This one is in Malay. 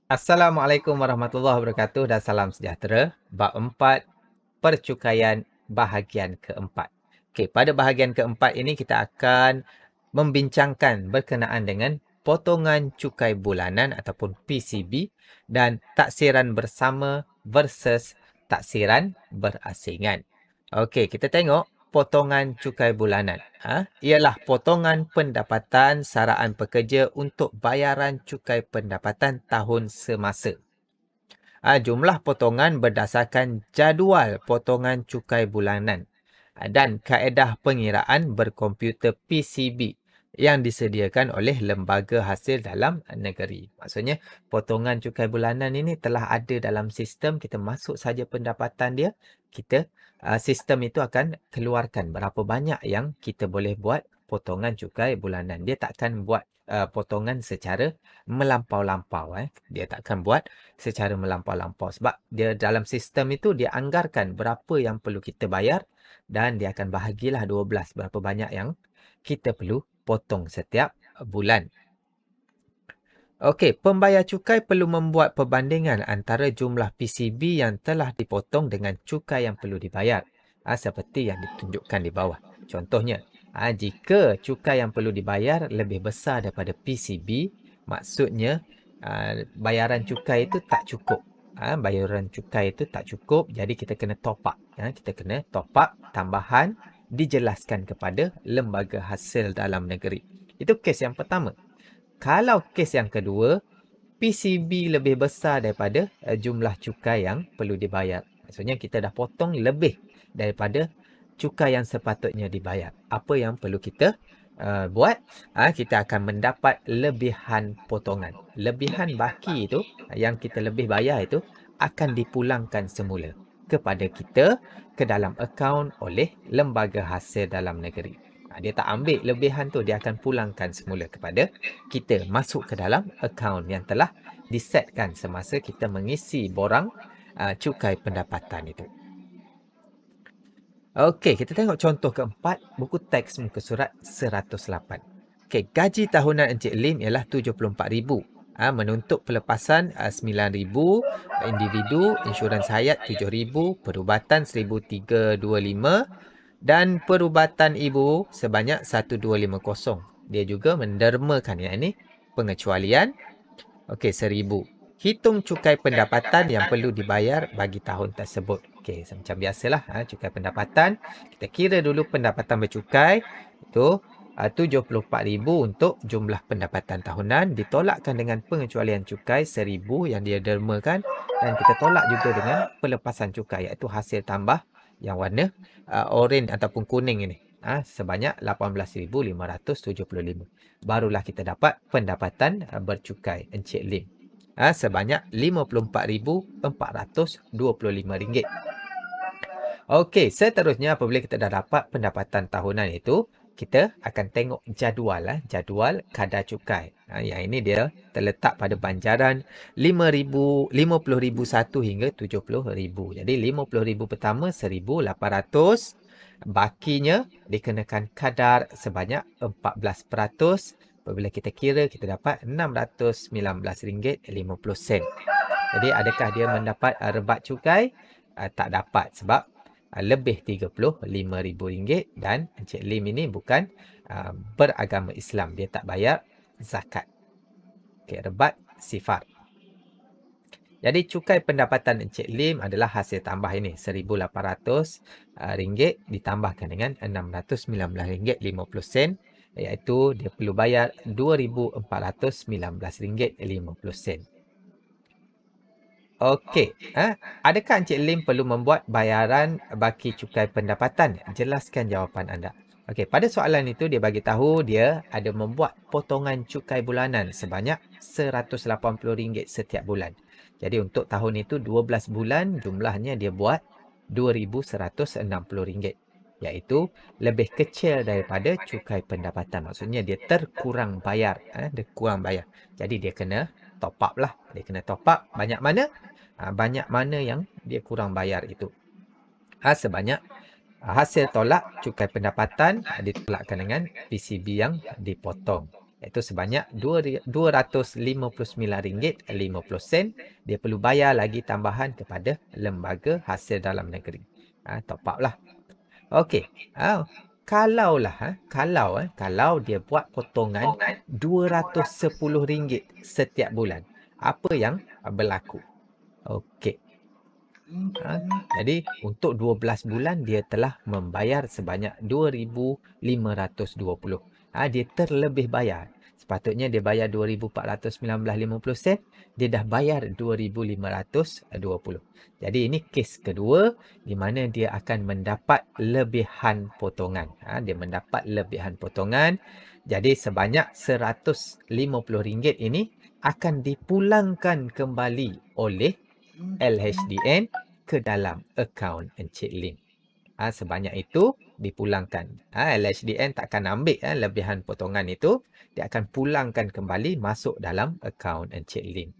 Assalamualaikum warahmatullahi wabarakatuh dan salam sejahtera. Bab 4, percukaian bahagian keempat. Okey, pada bahagian keempat ini kita akan membincangkan berkenaan dengan potongan cukai bulanan ataupun PCB dan taksiran bersama versus taksiran berasingan. Okey, kita tengok potongan cukai bulanan. Ialah potongan pendapatan saraan pekerja untuk bayaran cukai pendapatan tahun semasa. Jumlah potongan berdasarkan jadual potongan cukai bulanan dan kaedah pengiraan berkomputer PCB yang disediakan oleh lembaga hasil dalam negeri. Maksudnya, potongan cukai bulanan ini telah ada dalam sistem, kita masuk saja pendapatan dia, sistem itu akan keluarkan berapa banyak yang kita boleh buat potongan cukai bulanan. Dia takkan buat potongan secara melampau-lampau. Dia takkan buat secara melampau-lampau sebab dia dalam sistem itu dia anggarkan berapa yang perlu kita bayar dan dia akan bahagilah 12 berapa banyak yang kita perlu potong setiap bulan. Okey, pembayar cukai perlu membuat perbandingan antara jumlah PCB yang telah dipotong dengan cukai yang perlu dibayar. Seperti yang ditunjukkan di bawah. Contohnya, jika cukai yang perlu dibayar lebih besar daripada PCB, maksudnya bayaran cukai itu tak cukup. Bayaran cukai itu tak cukup, jadi kita kena top up. Kita kena top up tambahan dijelaskan kepada lembaga hasil dalam negeri. Itu kes yang pertama. Kalau kes yang kedua, PCB lebih besar daripada jumlah cukai yang perlu dibayar. Maksudnya kita dah potong lebih daripada cukai yang sepatutnya dibayar. Apa yang perlu kita buat? Kita akan mendapat lebihan potongan. Lebihan baki itu, yang kita lebih bayar itu, akan dipulangkan semula kepada kita ke dalam akaun oleh lembaga hasil dalam negeri. Dia tak ambil lebihan tu, dia akan pulangkan semula kepada kita masuk ke dalam akaun yang telah disetkan semasa kita mengisi borang cukai pendapatan itu. Okey, kita tengok contoh keempat, buku teks muka surat 108. Okey, gaji tahunan Encik Lim ialah 74,000. Menuntut pelepasan 9,000, individu, insurans hayat 7,000, perubatan 1,325 dan perubatan ibu sebanyak 1,250. Dia juga mendermakan yang ini pengecualian. Okey, 1,000. Hitung cukai pendapatan yang perlu dibayar bagi tahun tersebut. Okey, macam biasalah, cukai pendapatan. Kita kira dulu pendapatan bercukai. Itu 74,000 untuk jumlah pendapatan tahunan. Ditolakkan dengan pengecualian cukai 1,000 yang dia dermakan. Dan kita tolak juga dengan pelepasan cukai, iaitu hasil tambah yang warna oren ataupun kuning ini. Sebanyak 18,575. Barulah kita dapat pendapatan bercukai Encik Lim. Sebanyak RM54,425. Okey, seterusnya apabila kita dah dapat pendapatan tahunan itu, kita akan tengok jadual, jadual kadar cukai. Yang ini dia terletak pada banjaran 5,000, 50,001 hingga 70,000. Jadi 50,000 pertama 1,800. Bakinya dikenakan kadar sebanyak 14%. Apabila kita kira, kita dapat RM619.50. Jadi adakah dia mendapat rebat cukai? Tak dapat sebab lebih RM35,000 dan Encik Lim ini bukan beragama Islam. Dia tak bayar zakat. Okey, rebat sifar. Jadi cukai pendapatan Encik Lim adalah hasil tambah ini, RM1,800 ditambahkan dengan RM619.50, iaitu dia perlu bayar RM2,419.50. Okey, adakah Encik Lim perlu membuat bayaran baki cukai pendapatan? Jelaskan jawapan anda. Okey, pada soalan itu dia bagi tahu dia ada membuat potongan cukai bulanan sebanyak RM180 setiap bulan. Jadi untuk tahun itu 12 bulan jumlahnya dia buat RM2,160. Iaitu lebih kecil daripada cukai pendapatan. Maksudnya dia terkurang bayar. Dia kurang bayar. Jadi dia kena top up lah. Dia kena top up banyak mana? Banyak mana yang dia kurang bayar itu. Sebanyak hasil tolak cukai pendapatan ditolakkan dengan PCB yang dipotong. iaitu sebanyak RM259.50. Dia perlu bayar lagi tambahan kepada lembaga hasil dalam negeri. Top up lah. Okey. Kalau dia buat potongan RM210 setiap bulan, apa yang berlaku? Okey. Jadi untuk 12 bulan dia telah membayar sebanyak RM2,520. Dia terlebih bayar. Sepatutnya dia bayar RM2,419.50, dia dah bayar RM2,520. Jadi ini kes kedua di mana dia akan mendapat lebihan potongan. Dia mendapat lebihan potongan. Jadi sebanyak RM150 ini akan dipulangkan kembali oleh LHDN ke dalam akaun Encik Lim. Sebanyak itu dipulangkan. LHDN takkan ambil lebihan potongan itu, dia akan pulangkan kembali masuk dalam akaun Encik Lim.